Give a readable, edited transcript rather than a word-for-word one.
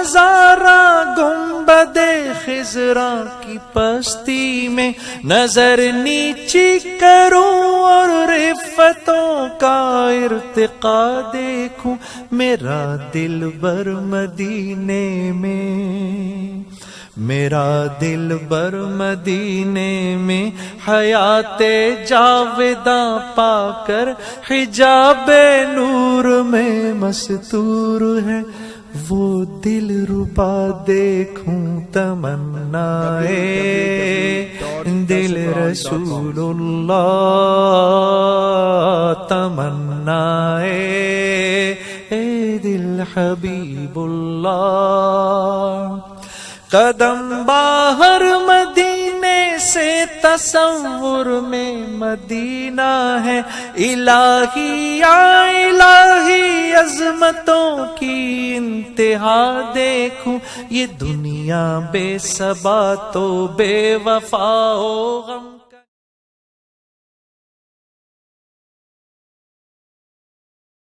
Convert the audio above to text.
نظارہ گنبد خضرا کی پستی میں نظر نیچی کروں اور رفتوں کا ارتقا دیکھوں، میرا دل بر مدینے میں، میرا دل بر مدینے میں حیات جاوداں پا کر حجاب نور میں مستور ہے، وہ دل ربا دیکھوں تمنائے دل رسول اللہ، تمنائے اے دل حبیب اللہ۔ قدم باہر مدینے سے تصور میں مدینہ ہے، الہی یا الہی عظمتوں کی انتہا دیکھوں، یہ دنیا بے ثبات و بے وفا و غم